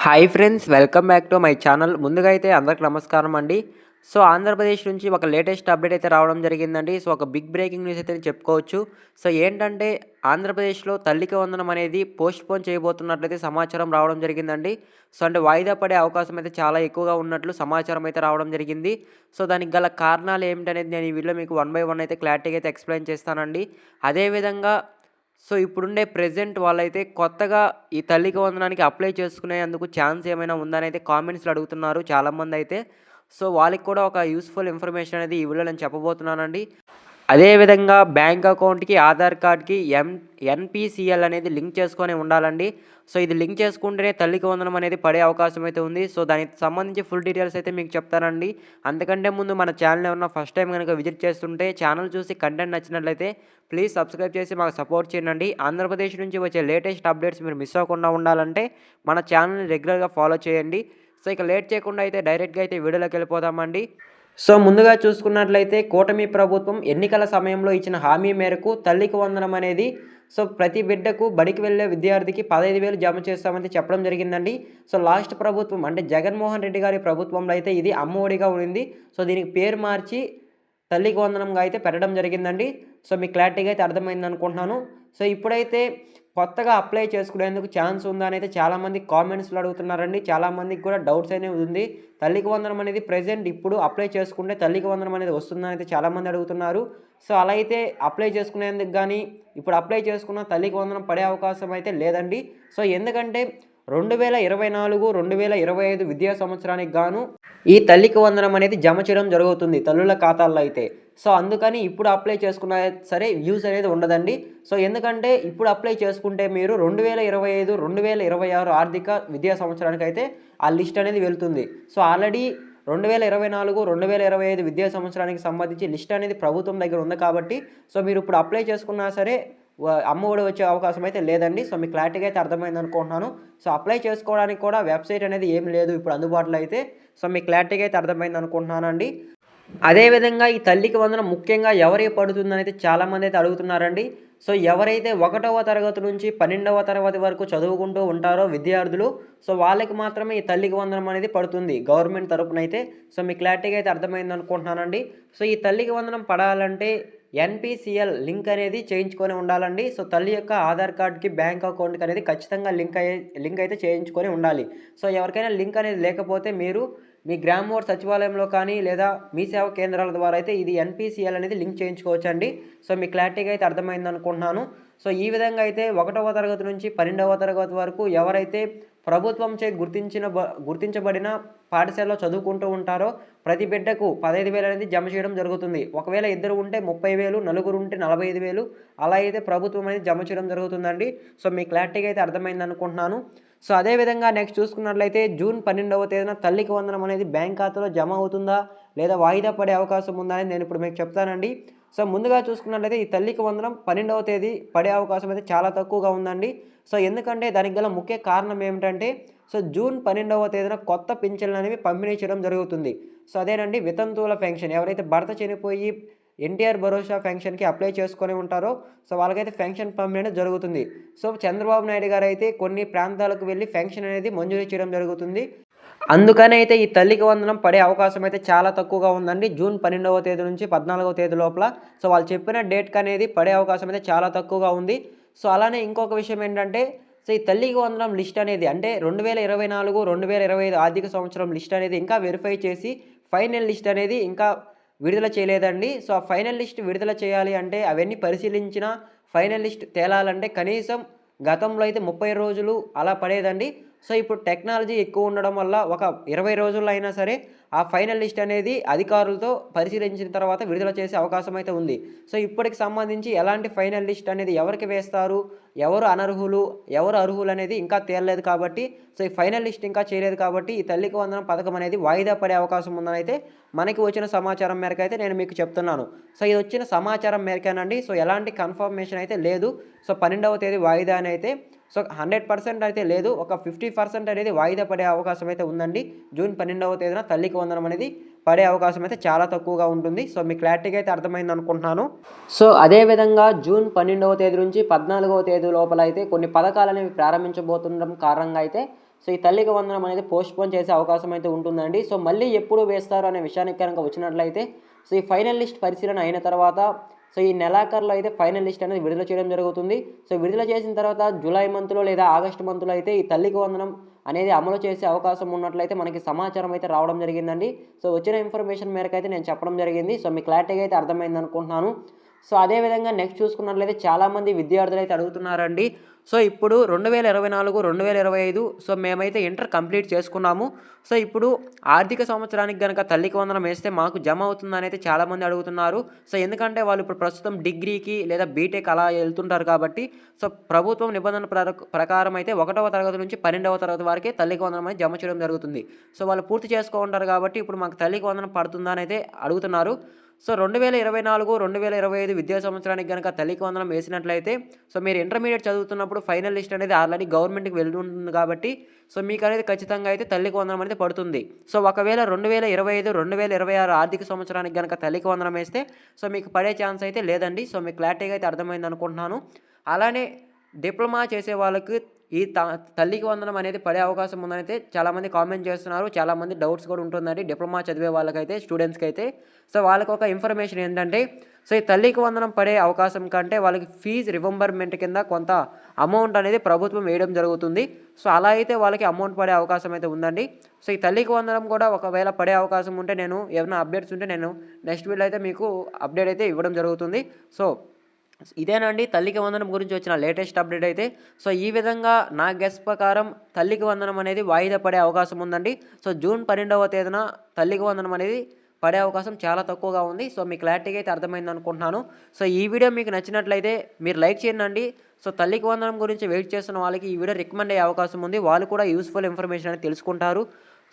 Hi friends, welcome back to my channel. ముందుగా అయితే అందరికి నమస్కారం అండి. సో ఆంధ్రప్రదేశ్ నుంచి ఒక లేటెస్ట్ అప్డేట్ అయితే రావడం జరిగిందండి. సో ఒక బిగ్ బ్రేకింగ్ న్యూస్ అయితే చెప్పుకోవచ్చు. సో ఏంటంటే ఆంధ్రప్రదేశ్లో తల్లికి వందనం అనేది పోస్ట్‌పోన్ చేయబోతున్నట్లయితే సమాచారం రావడం జరిగిందండి. సో అంటే వాయిదా పడే అవకాశం అయితే చాలా ఎక్కువగా ఉన్నట్లు సమాచారం అయితే రావడం జరిగింది. సో దానికి గల కారణాలు ఏమిటనేది నేను ఈ వీడియోలో మీకు వన్ బై వన్ అయితే క్లారిటీగా అయితే ఎక్స్‌ప్లెయిన్ చేస్తానండి. అదేవిధంగా సో ఇప్పుడుండే ప్రెజెంట్ వాళ్ళైతే కొత్తగా ఈ తల్లికి వందనానికి అప్లై చేసుకునేందుకు ఛాన్స్ ఏమైనా ఉందనైతే కామెంట్స్‌లో అడుగుతున్నారు చాలామందైతే. సో వాళ్ళకి కూడా ఒక యూజ్‌ఫుల్ ఇన్ఫర్మేషన్ అనేది ఈ వీడియోలో నేను చెప్పబోతున్నానండి. అదేవిధంగా బ్యాంక్ అకౌంట్‌కి, ఆధార్ కార్డ్‌కి ఎన్‌పీసీఎల్ అనేది లింక్ చేసుకొని ఉండాలండి. సో ఇది లింక్ చేసుకుంటేనే తల్లికి వందనం అనేది పడే అవకాశం అయితే ఉంది. సో దానికి సంబంధించి ఫుల్ డీటెయిల్స్ అయితే మీకు చెప్తానండి. అంతకంటే ముందు మన ఛానల్ ఏమన్నా ఫస్ట్ టైం గనుక విజిట్ చేస్తుంటే ఛానల్ చూసి కంటెంట్ నచ్చినట్లయితే ప్లీజ్ సబ్స్క్రైబ్ చేసి మాకు సపోర్ట్ చేయండి. ఆంధ్రప్రదేశ్ నుంచి వచ్చే లేటెస్ట్ అప్డేట్స్ మీరు మిస్ అవ్వకుండా ఉండాలంటే మన ఛానల్‌ని రెగ్యులర్‌గా ఫాలో చేయండి. సో ఇక లేట్ చేయకుండా అయితే డైరెక్ట్‌గా అయితే వీడియోలోకి వెళ్ళిపోదామండి. సో ముందుగా చూసుకున్నట్లయితే కూటమి ప్రభుత్వం ఎన్నికల సమయంలో ఇచ్చిన హామీ మేరకు తల్లికి వందనం అనేది సో ప్రతి బిడ్డకు బడికి వెళ్ళే విద్యార్థికి 15,000 జమ చేస్తామని చెప్పడం జరిగిందండి. సో లాస్ట్ ప్రభుత్వం అంటే జగన్మోహన్ రెడ్డి గారి ప్రభుత్వంలో అయితే ఇది అమ్మఒడిగా ఉంది. సో దీనికి పేరు మార్చి తల్లికి వందనంగా అయితే పెట్టడం జరిగిందండి. సో మీకు క్లారిటీగా అయితే అర్థమైంది అనుకుంటున్నాను. సో ఇప్పుడైతే కొత్తగా అప్లై చేసుకునేందుకు ఛాన్స్ ఉందా అని అయితే చాలామంది కామెంట్స్‌లో అడుగుతున్నారండి. చాలామందికి కూడా డౌట్స్ అనేవి ఉంది. తల్లికి వందనం అనేది ప్రెజెంట్ ఇప్పుడు అప్లై చేసుకుంటే తల్లికి వందనం అనేది వస్తుందని అయితే చాలామంది అడుగుతున్నారు. సో అలా అయితే అప్లై చేసుకునేందుకు గానీ ఇప్పుడు అప్లై చేసుకున్న తల్లికి వందనం పడే అవకాశం అయితే లేదండి. సో ఎందుకంటే 2024, 2025 విద్యా సంవత్సరానికి గాను ఈ తల్లికి వందనం అనేది జమ చేయడం జరుగుతుంది తల్లుల ఖాతాల్లో అయితే. సో అందుకని ఇప్పుడు అప్లై చేసుకున్నా సరే యూజ్ అనేది ఉండదండి. సో ఎందుకంటే ఇప్పుడు అప్లై చేసుకుంటే మీరు 2025, 2026 ఆర్థిక విద్యా సంవత్సరానికైతే ఆ లిస్ట్ అనేది వెళ్తుంది. సో ఆల్రెడీ 2024, 2025 విద్యా సంవత్సరానికి సంబంధించి లిస్ట్ అనేది ప్రభుత్వం దగ్గర ఉంది కాబట్టి సో మీరు ఇప్పుడు అప్లై చేసుకున్నా సరే అమ్మఒడి వచ్చే అవకాశం అయితే లేదండి. సో మీకు క్లారిటీగా అయితే అర్థమైంది అనుకుంటున్నాను. సో అప్లై చేసుకోవడానికి కూడా వెబ్సైట్ అనేది ఏమి లేదు ఇప్పుడు అందుబాటులో అయితే. సో మీకు క్లారిటీగా అయితే అర్థమైంది అనుకుంటున్నానండి. అదేవిధంగా ఈ తల్లికి వందనం ముఖ్యంగా ఎవరికి పడుతుందని అయితే చాలామంది అయితే అడుగుతున్నారండి. సో ఎవరైతే 1వ తరగతి నుంచి 12వ తరగతి వరకు చదువుకుంటూ ఉంటారో విద్యార్థులు సో వాళ్ళకి మాత్రమే ఈ తల్లికి వందనం అనేది పడుతుంది గవర్నమెంట్ తరపునైతే. సో మీకు క్లారిటీగా అయితే అర్థమైంది అనుకుంటున్నానండి. సో ఈ తల్లికి వందనం పడాలంటే ఎన్‌పీసీఎల్ లింక్ అనేది చేయించుకొని ఉండాలండి. సో తల్లి యొక్క ఆధార్ కార్డ్‌కి, బ్యాంక్ అకౌంట్‌కి అనేది ఖచ్చితంగా లింక్ అయితే చేయించుకొని ఉండాలి. సో ఎవరికైనా లింక్ అనేది లేకపోతే మీరు మీ గ్రామ వార్డ్ సచివాలయంలో కానీ లేదా మీ సేవా కేంద్రాల ద్వారా అయితే ఇది ఎన్‌పీసీఎల్ అనేది లింక్ చేయించుకోవచ్చండి. సో మీకు క్లారిటీగా అయితే అర్థమైంది అనుకుంటున్నాను. సో ఈ విధంగా అయితే 1వ తరగతి నుంచి 12వ తరగతి వరకు ఎవరైతే ప్రభుత్వంచే గుర్తించబడిన పాఠశాలలో చదువుకుంటూ ఉంటారో ప్రతి బిడ్డకు 15,000 అనేది జమ చేయడం జరుగుతుంది. ఒకవేళ ఇద్దరు ఉంటే 30,000, నలుగురు ఉంటే 45,000 అలా అయితే ప్రభుత్వం అనేది జమ చేయడం జరుగుతుందండి. సో మీకు క్లారిటీగా అయితే అర్థమైంది అనుకుంటున్నాను. సో అదేవిధంగా నెక్స్ట్ చూసుకున్నట్లయితే జూన్ 12వ తేదీన తల్లికి వందనం అనేది బ్యాంక్ ఖాతాలో జమ అవుతుందా లేదా వాయిదా పడే అవకాశం ఉందా అని నేను ఇప్పుడు మీకు చెప్తానండి. సో ముందుగా చూసుకున్నట్లయితే ఈ తల్లికి వందనం 12వ తేదీ పడే అవకాశం అయితే చాలా తక్కువగా ఉందండి. సో ఎందుకంటే దానికి గల ముఖ్య కారణం ఏమిటంటే సో జూన్ 12వ తేదీన కొత్త పింఛన్లు అనేవి పంపిణీ చేయడం జరుగుతుంది. సో అదేనండి వితంతువుల పెన్షన్ ఎవరైతే భర్త చనిపోయి ఎన్టీఆర్ భరోసా పెన్షన్‌కి అప్లై చేసుకొని ఉంటారో సో వాళ్ళకైతే పెన్షన్ పంపిణీ జరుగుతుంది. సో చంద్రబాబు నాయుడు గారు అయితే కొన్ని ప్రాంతాలకు వెళ్ళి పెన్షన్ అనేది మంజూరు చేయడం జరుగుతుంది. అందుకని అయితే ఈ తల్లికి వందనం పడే అవకాశం అయితే చాలా తక్కువగా ఉందండి. జూన్ 12వ తేదీ నుంచి 14వ తేదీ లోపల సో వాళ్ళు చెప్పిన డేట్‌కి అనేది పడే అవకాశం అయితే చాలా తక్కువగా ఉంది. సో అలానే ఇంకొక విషయం ఏంటంటే సో ఈ తల్లికి వందనం లిస్ట్ అనేది అంటే 2024, 2025 ఆర్థిక సంవత్సరం లిస్ట్ అనేది ఇంకా వెరిఫై చేసి ఫైనల్ లిస్ట్ అనేది ఇంకా విడుదల చేయలేదండి. సో ఆ ఫైనల్ లిస్ట్ విడుదల చేయాలి అంటే అవన్నీ పరిశీలించిన ఫైనల్ లిస్ట్ తేలాలంటే కనీసం గతంలో అయితే 30 రోజులు అలా పడేదండి. సో ఇప్పుడు టెక్నాలజీ ఎక్కువ ఉండడం వల్ల ఒక 20 రోజుల్లో అయినా సరే ఆ ఫైనల్ లిస్ట్ అనేది అధికారులతో పరిశీలించిన తర్వాత విడుదల చేసే అవకాశం అయితే ఉంది. సో ఇప్పటికి సంబంధించి ఎలాంటి ఫైనల్ లిస్ట్ అనేది ఎవరికి వేస్తారు, ఎవరు అనర్హులు, ఎవరు అర్హులు అనేది ఇంకా తేలలేదు కాబట్టి సో ఈ ఫైనల్ లిస్ట్ ఇంకా చేయలేదు కాబట్టి ఈ తల్లికి వందనం పథకం అనేది వాయిదా పడే అవకాశం ఉందని అయితే మనకి వచ్చిన సమాచారం మేరకు అయితే నేను మీకు చెప్తున్నాను. సో ఇది వచ్చిన సమాచారం మేరకేనండి. సో ఎలాంటి కన్ఫర్మేషన్ అయితే లేదు. సో 12వ తేదీ వాయిదా అని అయితే సో 100% అయితే లేదు. ఒక 50% అనేది వాయిదా పడే అవకాశం అయితే ఉందండి. జూన్ 12వ తేదీన తల్లికి వందనం అనేది పడే అవకాశం అయితే చాలా తక్కువగా ఉంటుంది. సో మీకు క్లారిటీగా అయితే అర్థమైంది అనుకుంటున్నాను. సో అదేవిధంగా జూన్ 12వ తేదీ నుంచి 14వ తేదీ లోపల అయితే కొన్ని పథకాలు అనేవి ప్రారంభించబోతుండడం కారణంగా అయితే సో ఈ తల్లికి వందనం అనేది పోస్ట్‌పోన్ చేసే అవకాశం అయితే ఉంటుందండి. సో మళ్ళీ ఎప్పుడు వేస్తారు అనే విషయానికి కనుక వచ్చినట్లయితే సో ఈ ఫైనల్ లిస్ట్ పరిశీలన అయిన తర్వాత సో ఈ నెలాఖరులో అయితే ఫైనల్ లిస్ట్ అనేది విడుదల చేయడం జరుగుతుంది. సో విడుదల చేసిన తర్వాత జూలై మంత్‌లో లేదా ఆగస్టు మంత్‌లో అయితే ఈ తల్లికి వందనం అనేది అమలు చేసే అవకాశం ఉన్నట్లయితే మనకి సమాచారం అయితే రావడం జరిగిందండి. సో వచ్చిన ఇన్ఫర్మేషన్ మేరకు అయితే నేను చెప్పడం జరిగింది. సో మీకు క్లారిటీగా అయితే అర్థమైంది అనుకుంటున్నాను. సో అదేవిధంగా నెక్స్ట్ చూసుకున్నట్లయితే చాలామంది విద్యార్థులు అయితే అడుగుతున్నారండి. సో ఇప్పుడు 2024, 2025 సో మేమైతే ఇంటర్ కంప్లీట్ చేసుకున్నాము. సో ఇప్పుడు ఆర్థిక సంవత్సరానికి గనక తల్లికి వందనం వేస్తే మాకు జమ అవుతుందని అయితే చాలామంది అడుగుతున్నారు. సో ఎందుకంటే వాళ్ళు ఇప్పుడు ప్రస్తుతం డిగ్రీకి లేదా బీటెక్ అలా వెళ్తుంటారు కాబట్టి సో ప్రభుత్వం నిబంధనల ప్రకారం అయితే 1వ తరగతి నుంచి 12వ తరగతి వరకే తల్లికి వందనం అనేది జమ చేయడం జరుగుతుంది. సో వాళ్ళు పూర్తి చేసుకుంటారు కాబట్టి ఇప్పుడు మాకు తల్లికి వందనం పడుతుందా అని అయితే అడుగుతున్నారు. సో 2024, 2025 విద్యా సంవత్సరానికి గనక తల్లికి వందనం వేసినట్లయితే సో మీరు ఇంటర్మీడియట్ చదువుతున్నప్పుడు ఫైనల్ లిస్ట్ అనేది ఆల్రెడీ గవర్నమెంట్‌కి వెళ్తుంది కాబట్టి సో మీకనేది ఖచ్చితంగా అయితే తల్లికి వందనం అనేది పడుతుంది. సో ఒకవేళ 2025, 2026 ఆర్థిక సంవత్సరానికి గనక తల్లికి వందనం వేస్తే సో మీకు పడే ఛాన్స్ అయితే లేదండి. సో మీకు క్లారిటీగా అయితే అర్థమైంది అనుకుంటున్నాను. అలానే డిప్లొమా చేసే వాళ్ళకి ఈ తల్లికి వందనం అనేది పడే అవకాశం ఉందనైతే చాలామంది కామెంట్ చేస్తున్నారు. చాలామంది డౌట్స్ కూడా ఉంటుందండి డిప్లొమా చదివే వాళ్ళకైతే స్టూడెంట్స్‌కి అయితే. సో వాళ్ళకి ఒక ఇన్ఫర్మేషన్ ఏంటంటే సో ఈ తల్లికి వందనం పడే అవకాశం కంటే వాళ్ళకి ఫీజు రియంబర్మెంట్ కింద కొంత అమౌంట్ అనేది ప్రభుత్వం వేయడం జరుగుతుంది. సో అలా అయితే వాళ్ళకి అమౌంట్ పడే అవకాశం అయితే ఉందండి. సో ఈ తల్లికి వందనం కూడా ఒకవేళ పడే అవకాశం ఉంటే నేను ఏమైనా అప్డేట్స్ ఉంటే నేను నెక్స్ట్ వీడియోలో అయితే మీకు అప్డేట్ అయితే ఇవ్వడం జరుగుతుంది. సో ఇదేనండి తల్లికి వందనం గురించి వచ్చిన లేటెస్ట్ అప్డేట్ అయితే. సో ఈ విధంగా నా గెస్ ప్రకారం తల్లికి వందనం అనేది వాయిదా పడే అవకాశం ఉందండి. సో జూన్ 12వ తేదీన తల్లికి వందనం అనేది పడే అవకాశం చాలా తక్కువగా ఉంది. సో మీకు క్లారిటీగా అయితే అర్థమైంది అనుకుంటున్నాను. సో ఈ వీడియో మీకు నచ్చినట్లయితే మీరు లైక్ చేయండి. సో తల్లికి వందనం గురించి వెయిట్ చేస్తున్న వాళ్ళకి ఈ వీడియో రికమెండ్ అయ్యే అవకాశం ఉంది. వాళ్ళు కూడా యూస్ఫుల్ ఇన్ఫర్మేషన్ అనేది తెలుసుకుంటారు.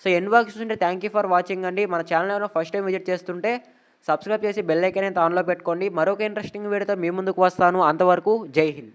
సో ఎండ్ వరకు చూస్తుంటే థ్యాంక్ యూ ఫర్ వాచింగ్ అండి. మన ఛానల్ ఏమైనా ఫస్ట్ టైం విజిట్ చేస్తుంటే సబ్స్క్రైబ్ చేసి బెల్ ఐకాన్ అయితే ఆన్లో పెట్టుకోండి. మరొక ఇంట్రెస్టింగ్ వీడియోతో మీ ముందుకు వస్తాను. అంతవరకు జై హింద్.